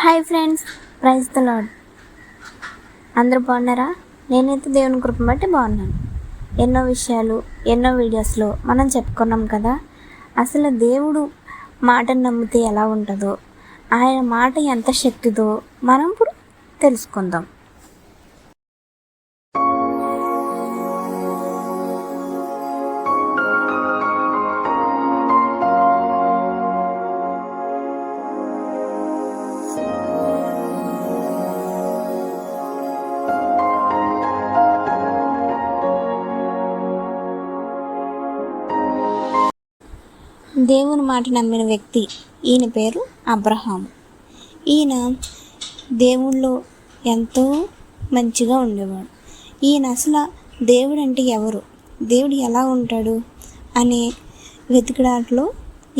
Hi friends, praise the Lord. అందరూ బాగున్నారా? నేనైతే దేవుని కృపను బట్టి బాగున్నాను. ఎన్నో విషయాలు ఎన్నో వీడియోస్లో మనం చెప్పుకున్నాం కదా. అసలు దేవుడు మాటను నమ్మితే ఎలా ఉంటుందో, ఆయన మాట ఎంత శక్తిదో మనం ఇప్పుడు తెలుసుకుందాం. దేవుని మాట నమ్మిన వ్యక్తి, ఈయన పేరు అబ్రహాము. ఈయన దేవుళ్ళు ఎంతో మంచిగా ఉండేవాడు. ఈయన అసలు దేవుడు అంటే ఎవరు, దేవుడు ఎలా ఉంటాడు అనే వెతికడాట్లో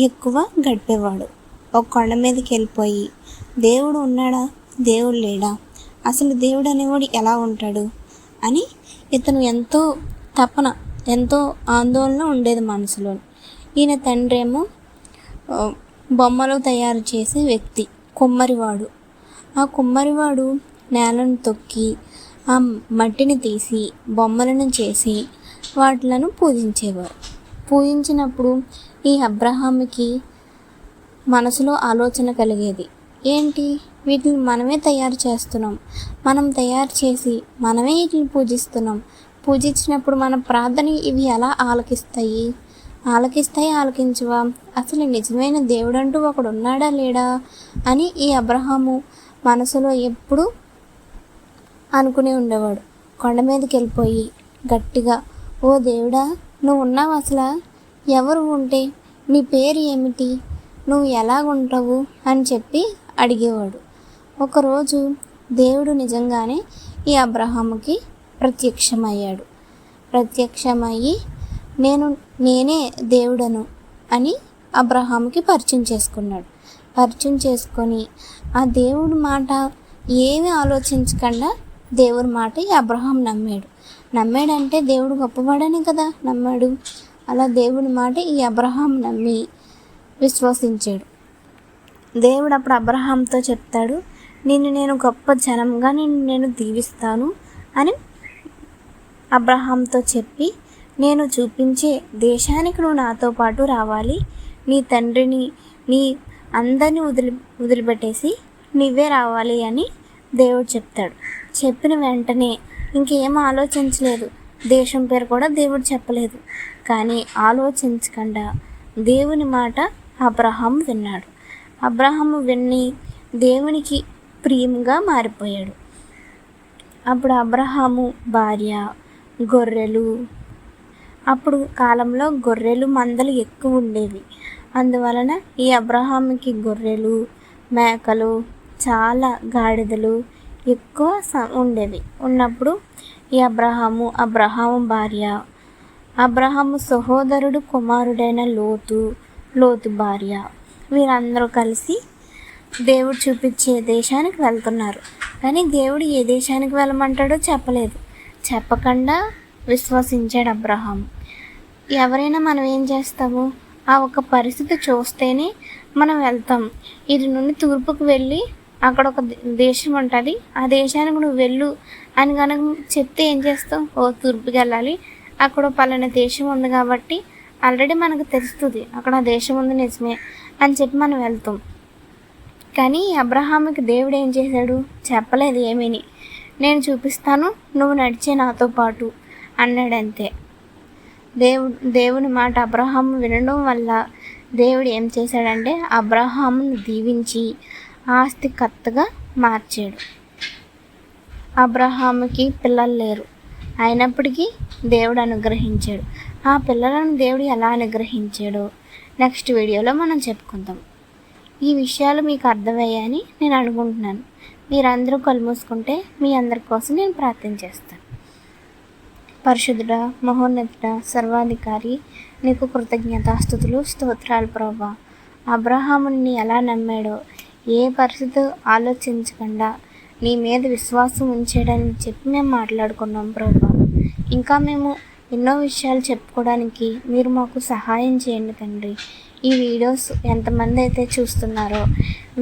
ఎక్కువ గడిపేవాడు. ఒక కొండ మీదకి వెళ్ళిపోయి దేవుడు ఉన్నాడా, దేవుడు లేడా, అసలు దేవుడు అనేవాడు ఎలా ఉంటాడు అని ఇతను ఎంతో తపన, ఎంతో ఆందోళన ఉండేది మనసులో. ఈయన తండ్రి ఏమో బొమ్మలు తయారు చేసే వ్యక్తి, కుమ్మరివాడు. ఆ కుమ్మరివాడు నేలను తొక్కి ఆ మట్టిని తీసి బొమ్మలను చేసి వాటిలను పూజించేవారు. పూజించినప్పుడు ఈ అబ్రహాముకి మనసులో ఆలోచన కలిగేది, ఏంటి వీటిని మనమే తయారు చేస్తున్నాం, మనం తయారు చేసి మనమే వీటిని పూజిస్తున్నాం, పూజించినప్పుడు మన ప్రార్థన ఇవి ఎలా ఆలకిస్తాయి, ఆలకించవా, అసలు నిజమైన దేవుడు అంటూ ఒకడు ఉన్నాడా లేడా అని ఈ అబ్రహాము మనసులో ఎప్పుడు అనుకునే ఉండేవాడు. కొండ మీదకి వెళ్ళిపోయి గట్టిగా, ఓ దేవుడా, నువ్వు ఉన్నావు, అసలు ఎవరు ఉంటే, నీ పేరు ఏమిటి, నువ్వు ఎలాగుంటావు అని చెప్పి అడిగేవాడు. ఒకరోజు దేవుడు నిజంగానే ఈ అబ్రహాముకి ప్రత్యక్షమయ్యి నేనే దేవుడను అని అబ్రహాముకి పరిచయం చేసుకొని ఆ దేవుడి మాట ఏమీ ఆలోచించకుండా దేవుడి మాట ఈ అబ్రహాం నమ్మాడంటే దేవుడు గొప్పవాడని కదా నమ్మాడు. అలా దేవుడి మాట ఈ అబ్రహాం నమ్మి విశ్వసించాడు. దేవుడు అప్పుడు అబ్రహాంతో చెప్తాడు, నేను గొప్ప జనంగా నేను దీవిస్తాను అని అబ్రహాంతో చెప్పి, నేను చూపించే దేశానికి నువ్వు నాతో పాటు రావాలి, నీ తండ్రిని నీ అందరినీ వదిలిపెట్టేసి నువ్వే రావాలి అని దేవుడు చెప్తాడు. చెప్పిన వెంటనే ఇంకేం ఆలోచించలేదు, దేశం పేరు కూడా దేవుడు చెప్పలేదు. కానీ ఆలోచించకుండా దేవుని మాట అబ్రహాము విన్నాడు. అబ్రహాము విని దేవునికి ప్రియంగా మారిపోయాడు. అప్పుడు అబ్రహాము భార్య, గొర్రెలు, అప్పుడు కాలంలో గొర్రెలు మందలు ఎక్కువ ఉండేవి. అందువలన ఈ అబ్రహాముకి గొర్రెలు, మేకలు, చాలా గాడిదలు ఎక్కువ ఉండేవి. ఉన్నప్పుడు ఈ అబ్రహాము భార్య, అబ్రహాము సహోదరుడు కుమారుడైన లోతు భార్య, వీరందరూ కలిసి దేవుడు చూపించే దేశానికి వెళ్తున్నారు. కానీ దేవుడు ఏ దేశానికి వెళ్ళమంటాడో చెప్పలేదు. చెప్పకుండా విశ్వసించాడు అబ్రహాం. ఎవరైనా మనం ఏం చేస్తాము, ఆ ఒక పరిస్థితి చూస్తేనే మనం వెళ్తాం. ఇటు నుండి తూర్పుకు వెళ్ళి అక్కడ ఒక దేశం ఉంటుంది, ఆ దేశానికి నువ్వు వెళ్ళు అని కనుక చెప్తే ఏం చేస్తావు, ఓ తూర్పుకి వెళ్ళాలి, అక్కడ పలానా దేశం ఉంది కాబట్టి ఆల్రెడీ మనకు తెలుస్తుంది అక్కడ ఆ దేశం ఉంది నిజమే అని చెప్పి మనం వెళ్తాం. కానీ అబ్రహాముకి దేవుడు ఏం చేశాడు, చెప్పలేదు ఏమీని. నేను చూపిస్తాను, నువ్వు నడిచే నాతో పాటు అన్నాడంతే. దేవుని మాట అబ్రహాము వినడం వల్ల దేవుడు ఏం చేశాడంటే అబ్రహామును దీవించి ఆస్తికర్తగా మార్చాడు. అబ్రహాముకి పిల్లలు లేరు, అయినప్పటికీ దేవుడు అనుగ్రహించాడు. ఆ పిల్లలను దేవుడు ఎలా అనుగ్రహించాడో నెక్స్ట్ వీడియోలో మనం చెప్పుకుందాం. ఈ విషయాలు మీకు అర్థమయ్యాయని నేను అనుకుంటున్నాను. మీరందరూ కళ్ళు మూసుకుంటే మీ అందరి కోసం నేను ప్రార్థన చేస్తాను. పరిశుద్ధుడా, మహోన్నతుడా, సర్వాధికారి, నీకు కృతజ్ఞతాస్తుతులు, స్తోత్రాలు ప్రభా. అబ్రహాముని ఎలా నమ్మాడో, ఏ పరిస్థితి ఆలోచించకుండా నీ మీద విశ్వాసం ఉంచాడని చెప్పి మేము మాట్లాడుకున్నాం ప్రభా. ఇంకా మేము ఎన్నో విషయాలు చెప్పుకోవడానికి మీరు మాకు సహాయం చేయండి తండ్రి. ఈ వీడియోస్ ఎంతమంది అయితే చూస్తున్నారో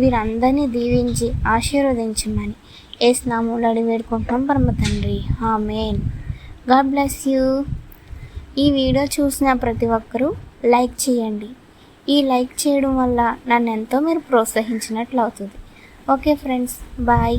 వీరందరినీ దీవించి ఆశీర్వదించమని యేసు నామములో అడిగి వేడుకుంటున్నాం పరమ తండ్రి. ఆమేన్. God bless you. ఈ వీడియో చూసిన ప్రతి ఒక్కరూ లైక్ చేయండి. ఈ లైక్ చేయడం వల్ల నన్ను ఎంతో మీరు ప్రోత్సహించినట్లు అవుతుంది. Okay friends, bye.